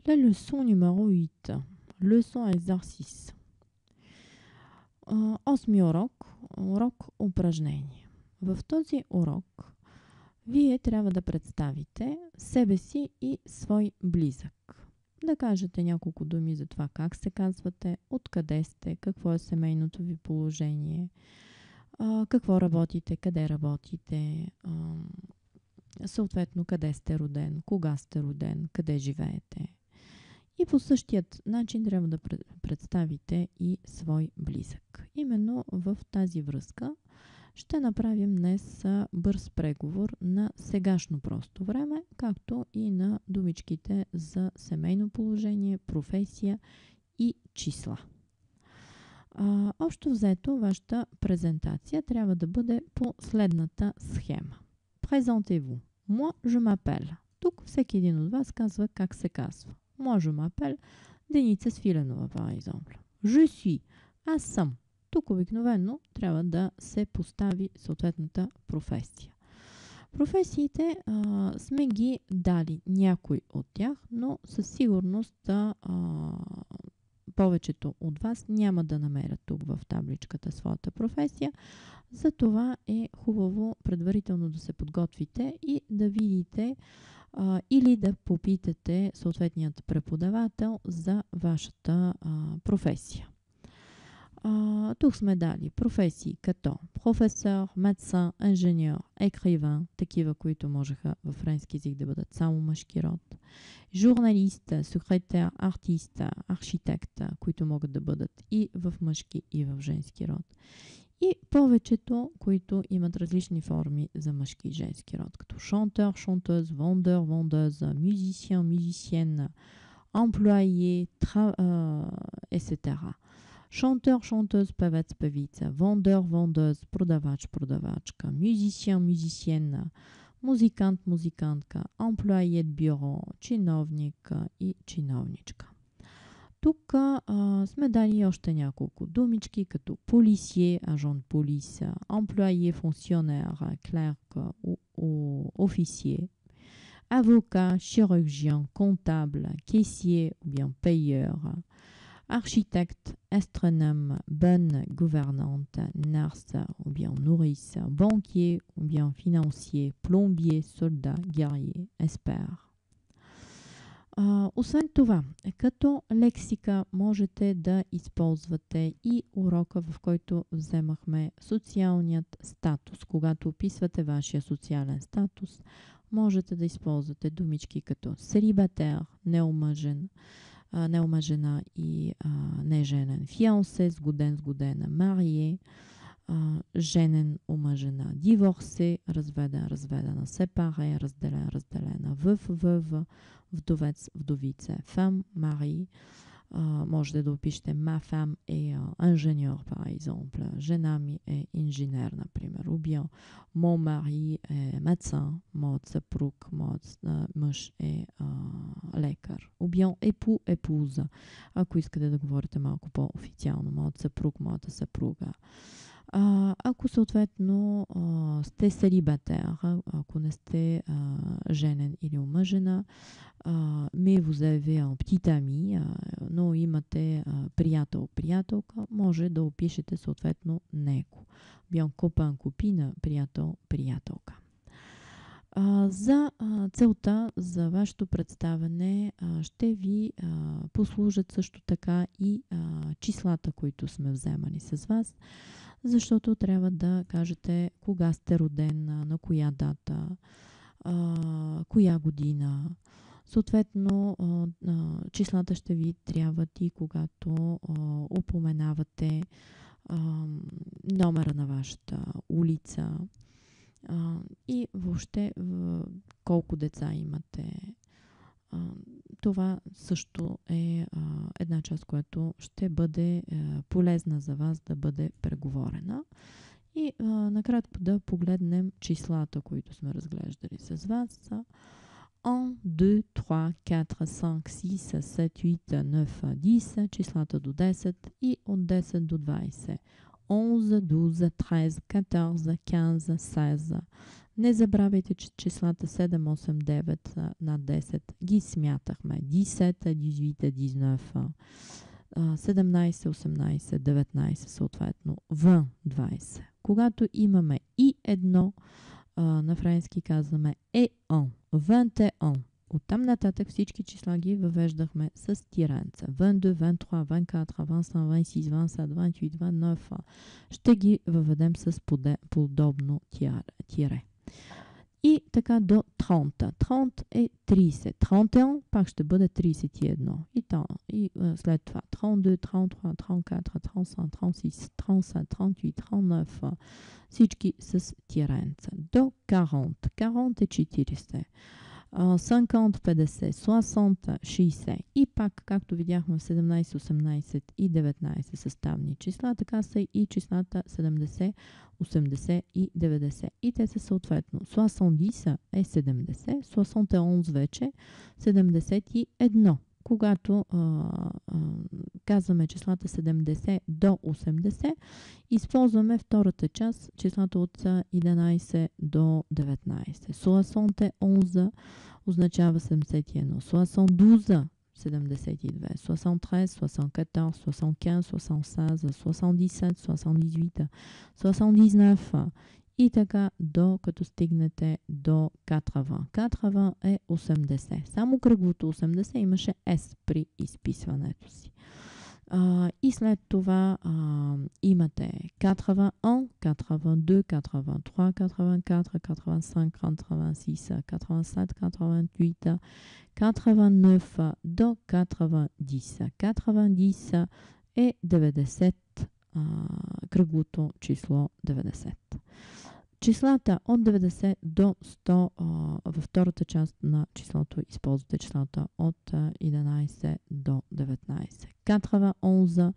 La leçon numéro 8. Leçon exercice. Осми урок упражнение. В този урок вие трябва да представите себе си и свой близък. Да кажете няколко думи за това как се казвате, откъде сте, какво е семейното ви положение, какво работите, къде работите, съответно къде сте роден, кога сте роден, къде живеете. И по същият начин трябва да представите и свой близък. Именно в тази връзка ще направим днес бърз преговор на сегашно просто време, както и на думичките за семейно положение, професия и числа. Общо взето, вашата презентация трябва да бъде по следната схема. Présentez-vous. Moi, je m'appelle. Тук всеки един от вас казва как се казва. Moi, je m'appelle Деница Свиленова, par exemple. Je suis. Аз съм. Тук обикновено трябва да се постави съответната професия. Професиите сме ги дали някой от тях, но със сигурност повечето от вас няма да намерят тук в табличката своята професия. Затова е хубаво предварително да се подготвите и да видите или да попитате съответният преподавател за вашата професия. Тук сме дали професии като професор, медсин, инженер, екривен, такива, които можеха във френски език да бъдат само мъжки род, журналист, секретар, артист, архитект, които могат да бъдат и в мъжки, и в женски род. И повечето, които имат различни форми за мъжки и женски род, като шантер, шантез, вендeur, вендеuse, мюзисиен, мюзисиен, емплоyé, etc. Шантер, шантез, певец, певица, вендeur, вендеuse, продавач, продавачка, мюзисиен, мюзисиена, музикант, музикантка, емплоyé de бюро, чиновник и чиновничка. Тук сме дали още няколко думички, като полисие, агент полис, employé, fonctionnaire, clerc ou officier, avocat, chirurgien, comptable, caissier ou bien payeur, architecte, astronome, bonne gouvernante, nurse ou bien nourrice, banquier ou bien financier, plombier, soldat, guerrier, expert. Освен това, като лексика можете да използвате и урока, в който вземахме социалният статус. Когато описвате вашия социален статус, можете да използвате думички като селибатер, неомъжен, неомъжена и неженен, фиансе, сгоден, сгодена, марие, женен, омъжена, диворсе, разведен, разведена, сепаре, разделен, разделена, във, вдовец, вдовица, фам, мари. Можете да опишете ma femme est ingénieur, par exemple. Жена ми е инженер, например. Ou bien mon mari est médecin, моят съпруг, моят мъж е лекар. Ou bien époux, épouse. Ако искате да говорите малко по-официално, моят съпруг, моята съпруга. Ако съответно сте селибатер, ако не сте женен или омъжена, mais vous avez un petit ami, но имате приятел, приятелка, може да опишете съответно него. Bien copain, copine, приятел, приятелка. За целта, за вашето представяне ще ви послужат също така и числата, които сме вземали с вас, защото трябва да кажете кога сте роден, на коя дата, коя година. Съответно, числата ще ви трябват и когато упоменавате номера на вашата улица и въобще колко деца имате. Това също е една част, която ще бъде полезна за вас да бъде преговорена. И накратко да погледнем числата, които сме разглеждали с вас. 1, 2, 3, 4, 5, 6, 7, 8, 9, 10, числата до 10 и от 10 до 20. 11, 12, 13, 14, 15, 16. Не забравяйте, че числата 7, 8, 9 над 10 ги смятахме. 10, 18, 19, 17, 18, 19 съответно. 20. Когато имаме и едно, на френски казваме E1, 21. Оттам нататък всички числа ги въвеждахме с тиренца. 22, 23, 24, 25, 26, 27, 28, 29. Ще ги въведем с подобно тире. И така до 30. 30 е 30. 31 пак ще бъде 31. И след това 32, 33, 34, 35, 36, 37, 38, 39. Всички с тиренца. До 40. 40 е 40. 50, 50, 60, 60 и пак, както видяхме в 17, 18 и 19 съставни числа, така са и числата 70, 80 и 90. И те са съответно 70 е 70, 71 вече 71. Когато казваме числата 70 до 80, използваме втората част, числата от 11 до 19. 71 означава 71, 72 72, 73, 74, 75, 76, 77, 78, 79 и така докато стигнете до 80. 80 е 80. Само кръговото 80 имаше S при изписването си. И след това имате 81, 82, 83, 84, 85, 86, 87, 88, 89 до 90. 90 е 90, кръглото число 90. Числата от 90 до 100 във втората част на числото използвате числата от 11 до 19. 91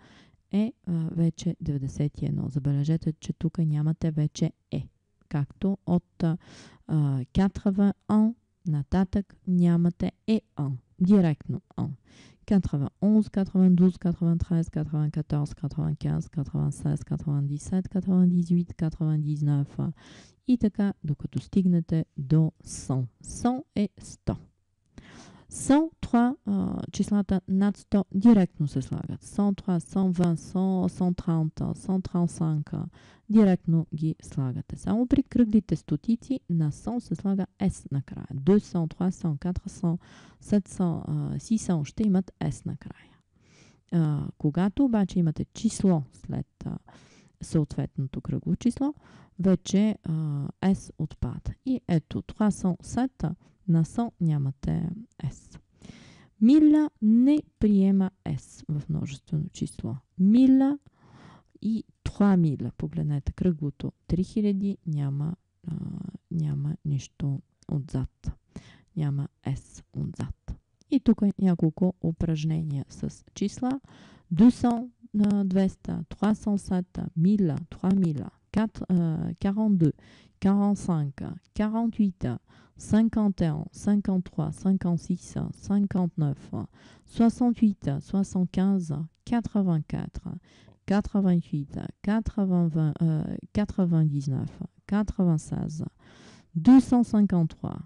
е вече 91. Забележете, че тук нямате вече както от 81 нататък нямате директно 91, 92, 93, 94, 95, 96, 97, 98, 99 и така, докато стигнете до 100. 100 е 100. 100, това числата над 100 директно се слагат. 103, 120, 130, 135 директно ги слагате. Само при кръглите стотици на 100 се слага S накрая. 200, 300, 400, 700, 600 ще имат S накрая. Когато обаче имате число след съответното кръгло число, вече S отпада. И ето, 307 на 100 нямате S. Миля не приема S в множествено число. Миля и 3000. Погледнете кръглото. 3000 няма нищо отзад. Няма S отзад. И тук няколко упражнения с числа. 200, 200, 307, 1000, 3000, 42, 45, 48, 51, 53, 56, 59, 68, 75, 84, 88, 99, 96, 253, 592,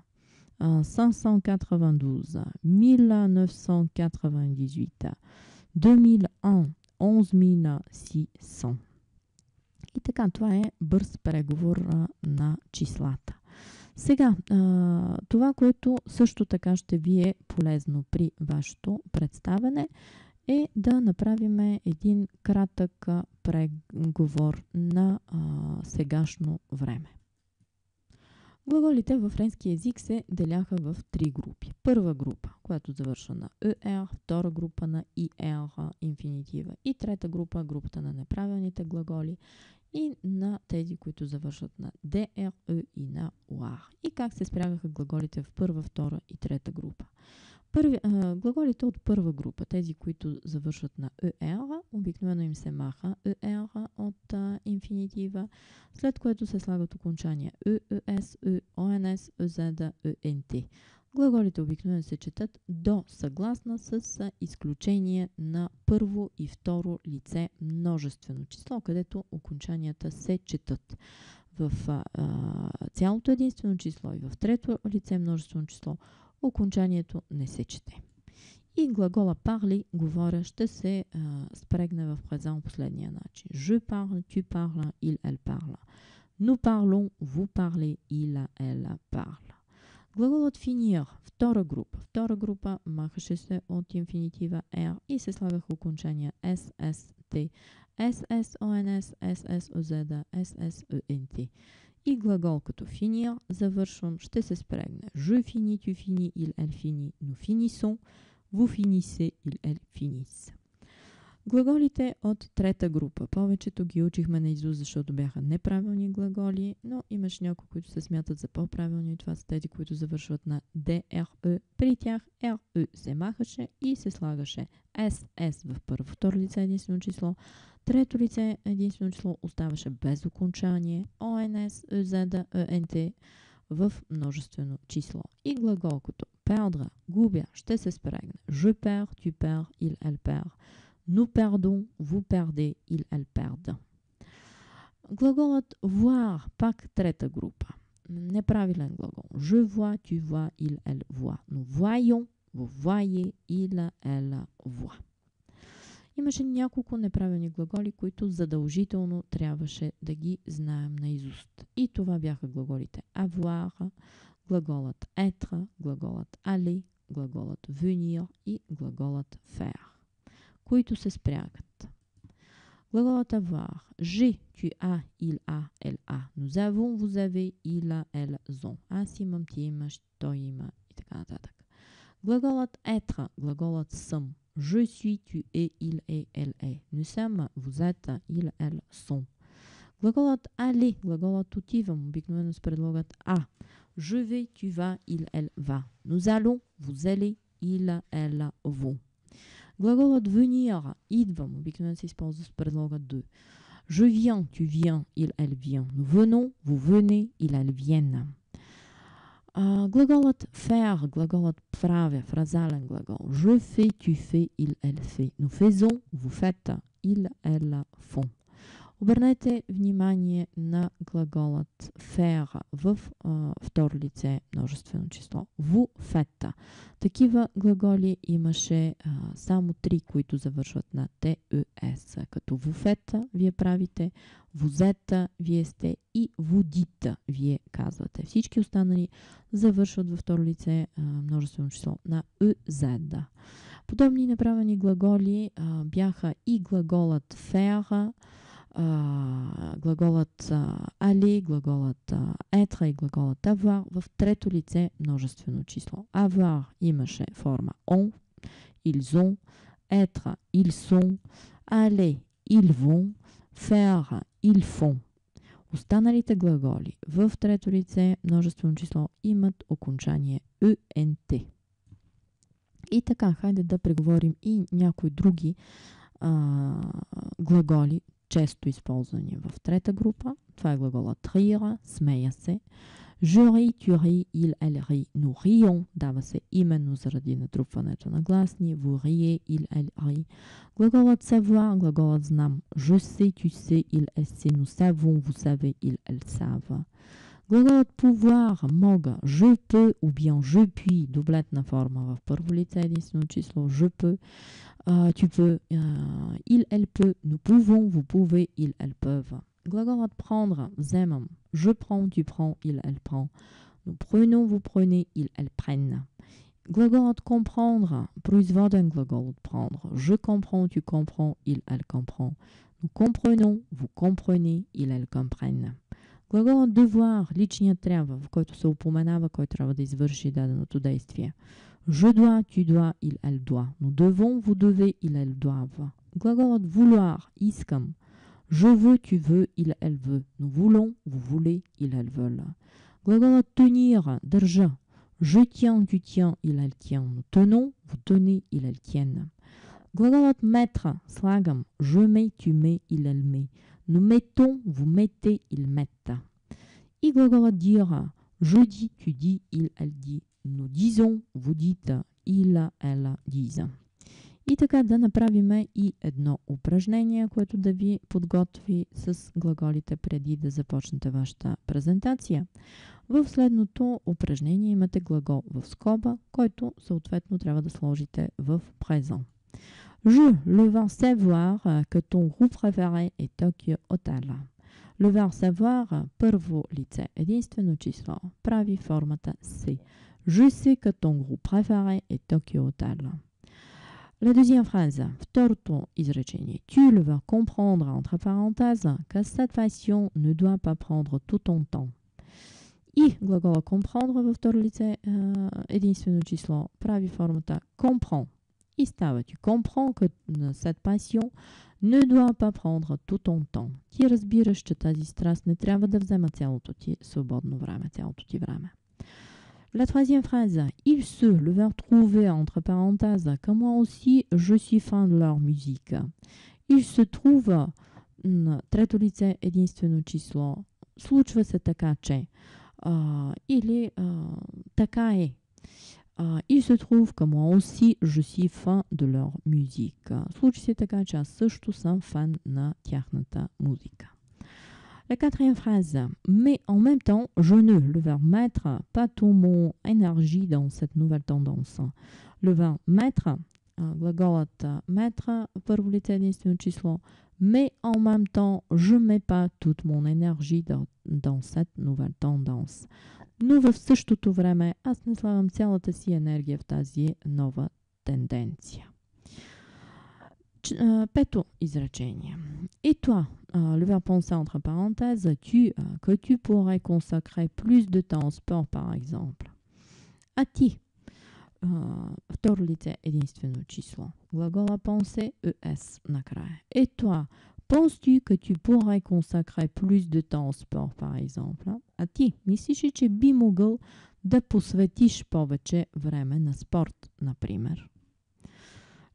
1998, 2001, 11600. И така, това е бърз преговор на числата. Сега, това, което също така ще ви е полезно при вашето представяне, е да направим един кратък преговор на сегашно време. Глаголите във френски език се деляха в три групи. Първа група, която завършва на ER, втора група на IR, инфинитива, и трета група, групата на неправилните глаголи и на тези, които завършват на DR, E и на OR. И как се спрягаха глаголите в първа, втора и трета група. Глаголите от първа група, тези, които завършват на ER, обикновено им се маха ER от инфинитива, след което се слагат окончания ES, EONS, EZ, ENT. Глаголите обикновено се четат до съгласна с изключение на първо и второ лице множествено число, където окончанията се четат. В цялото единствено число и в трето лице множествено число окончанието не се чете. И глагола parler, говоря, ще се спрегне в презент последния начин. Je parle, tu parles, il, elle parle. Nous parlons, vous parlez, il, elle parle. Глаголът finir, втора група. Втора група махаше се от инфинитива R и се слагаха окончания S, S, T, S, S, ONS, S, S, OZ, S, S, ENT. И глагол като finir, завършвам, ще се спрегне. Je finis, tu finis, il, elle finit. Nous finissons, vous finissez, il, elle finissent. Глаголите от трета група. Повечето ги учихме наизуст, защото бяха неправилни глаголи, но имаш някои, които се смятат за по-правилни. Това са тези, които завършват на DRE. При тях RE се махаше и се слагаше SS в първо, второ лице единствено число. Трето лице единствено число оставаше без окончание. ONS, EZ, ENT в множествено число. И глагол като perdre, губя, ще се спрегне. Je perds, tu perds, il, elle perd. Nous perdons, vous perdez, il, elle perdent. Глаголът voir, пак трета група. Неправилен глагол. Je vois, tu vois, il, elle voit. Nous voyons, vous voyez, il, elle voit. Имаше няколко неправилни глаголи, които задължително трябваше да ги знаем наизуст. И това бяха глаголите avoir, глаголът être, глаголът aller, глаголът venir и глаголът faire, които се спрягат. Глаголът avoir. J'ai, tu as, il a, elle a. Nous avons, vous avez, il a, elles ont. Аз имам, ти имаш, той има и така нататък. Глаголът être. Глаголът съм. Je suis, tu es, il est, elle est. Nous sommes, vous êtes, il, elles sont. Глаголът aller. Глаголът отивам. Обикновено с предлогът а. Je vais, tu vas, il, elle va. Nous allons, vous allez, il, elles vont. Глаголът venir, идвам, обикновено се използва с предлога de. Je viens, tu viens, il, elle vient. Nous venons, vous venez, il, elles viennent. Глаголът faire, глаголът правя, фразален глагол. Je fais, tu fais, il, elle fait. Nous faisons, vous faites, il, elles font. Обърнете внимание на глаголът faire в второ лице множествено число. Vous faites. Такива глаголи имаше само 3, които завършват на TES. Като vous faites, вие правите, vous êtes, вие сте и vous dites, вие казвате. Всички останали завършват във второ лице множествено число на EZ. Подобни неправилни глаголи бяха и глаголът faire, глаголът aller, глаголът être и глаголът avoir в трето лице множествено число. Avoir имаше форма on, ils ont, être, ils sont, aller, ils vont, faire, ils font. Останалите глаголи в трето лице множествено число имат окончание ENT. И така, хайде да преговорим и някои други глаголи, често използвани в трета група. Това е глаголът rire, смея се. Je ris, tu ris, il, elle rit. Nous rions, дава се именно заради натрупването на гласни. Vous riez, il, elle rit. Глаголът savoir, глаголът знам. Je sais, tu sais, il, elle sait. Nous savons, vous savez, il, elles savent. Глаголът pouvoir, мога. Je peux ou bien je puis, дублетна форма в първо лице единствено число. Je peux, tu peux, il, elle peut. Nous pouvons, vous pouvez, il, elles peuvent. Глаголът prendre, вземам. Je prends, tu prends, il, elle prend. Nous prenons, vous prenez, il, elles prennent. Глаголът comprendre, производен глагол от prendre. Je comprends, tu comprends, il, elle comprend. Nous comprenons, vous comprenez, il, elles comprennent. Глаголът devoir, личният трябва, в който се упоменава кой трябва да извърши даденото действие. Je dois, tu dois, il, elle doit. Nous devons, vous devez, il, elles doivent. Глаголът vouloir, искам. Je veux, tu veux, il, elle veut. Nous voulons, vous voulez, il, elles veulent. Глаголът tenir, държа. Je tiens, tu tiens, il, elle tient. Nous tenons, vous tenez, il, elles tiennent. Глаголът mettre, слагам. Je mets, tu mets, il, elle met. Nous mettons, vous mettez, ils mettent. И глаголът dire. Je dis, tu dis, il, elle dit. nous disons, vous dites, il, elle disent. И така да направим и едно упражнение, което да ви подготви с глаголите преди да започнете вашата презентация. В следното упражнение имате глагол в скоба, който съответно трябва да сложите в презент. Je le vais savoir que ton groupe préféré est Tokyo Hotel. Le verbe savoir, първо лице, единствено число, прави формата си. Je sais que ton groupe préféré est Tokyo Hotel. La deuxième phrase, второто изречение. Tu le vas comprendre, entre parenthèses, que cette passion ne doit pas prendre tout ton temps. И глагола comprendre във второ лице, единствено число, прави формата comprend. И става, tu comprends que cette passion ne doit pas prendre tout ton temps. Ти разбираш, че тази страст не трябва да взема цялото ти свободно време, цялото ти време. La troisième phrase, il se, le verbe trouver entre parenthèses, que moi aussi je suis fan de leur musique. Il se trouve, трето лице, единствено число, случва се така, че, или така е. Il se trouve que moi aussi je suis fan de leur musique. Случи се така, че аз също съм фан на тяхната музика. La quatrième phrase, mais en même temps, je ne, le verbe mettre, pas tout mon énergie dans cette nouvelle tendance. Le verbe mettre, глаголът mettre, първо лице единствено число, mais en même temps, je mets pas toute mon énergie dans cette nouvelle tendance. Но в същото време аз не слагам цялата си енергия в тази нова тенденция. Пето изречение. Et toi, le verbe penser entre parenthèses, que tu pourrais consacrer plus de temps au sport, par exemple. А ти, второ лице единствено число. Глагола penser, es накрая. Et toi, penses-tu que tu pourrais consacrer plus de temps au sport, par exemple? А ти, мислиш ли, че би могъл да посветиш повече време на спорт, например?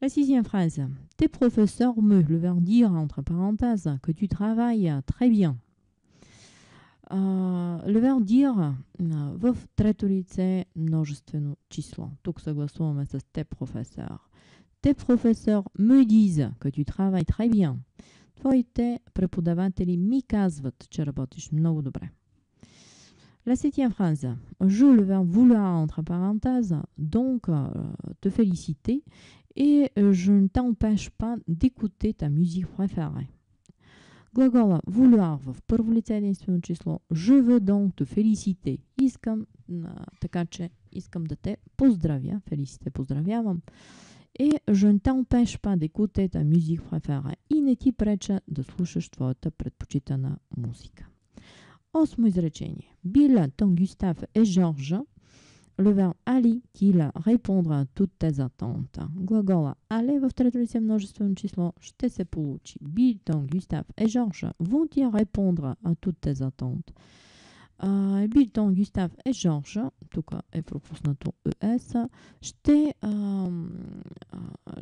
La sixième phrase. Tes professeurs me, le verbe dire entre parenthèses, que tu travailles très bien. Le verbe dire в трето лице множествено число. Тук съгласуваме с tes professeurs. Tes professeurs me disent que tu travailles très bien. Твоите преподаватели ми казват, че работиш много добре. La septième phrase. Je, le verbe vouloir entre parenthèses, donc te féliciter, et je ne t'empêche pas d'écouter ta musique préférée. Глагола vouloir в първо лице единствено число. Je veux donc te féliciter. Искам, така че искам да те поздравя. Féliciter, поздравявам. Et je ne t'empêche pas d'écouter ta musique préférée. И не ти преча да слушаш твоята предпочитана музика. Осмо изречение. Bill, ton Gustave et Georges. Le verbe aller, qu'il répondra à toutes tes attentes. Глагола aller в трето лице множествено число ще се получи. Bill, ton Gustave et Georges vont-ils répondre à toutes tes attentes. Bill, ton Gustave et Georges, тук е пропуснато ES,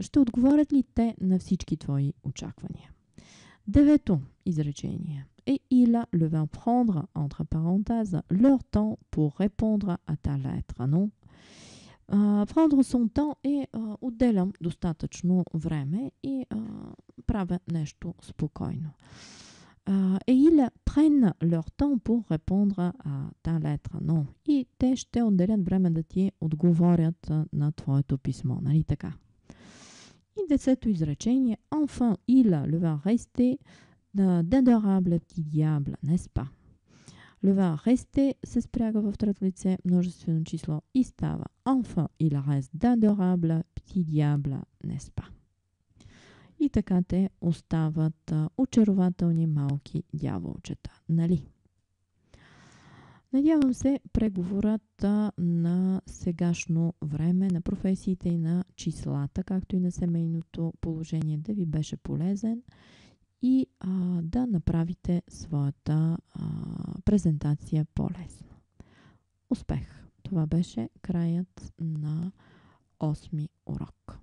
ще отговорят ли те на всички твои очаквания? Девето изречение. Et il a le verbe prendre, entre parenthèses, leur temps pour répondre à ta lettre, non? Prendre son temps е отделям достатъчно време и правя нещо спокойно. Et ils prennent leur temps pour répondre à ta lettre, non? И те ще отделят време да ти отговорят на твоето писмо, нали така? И десето изречение. Enfin, il a le verbe rester, d'adorables petits diables, n'est-ce pas? Le verbe rester се спряга в трето лице множествено число и става enfin il reste d'adorables petits diables, n'est-ce pas? И така те остават очарователни малки дяволчета, нали? Надявам се преговорът на сегашно време, на професиите и на числата, както и на семейното положение да ви беше полезен и да направите своята презентация по-лесно. Успех! Това беше краят на 8-ми урок.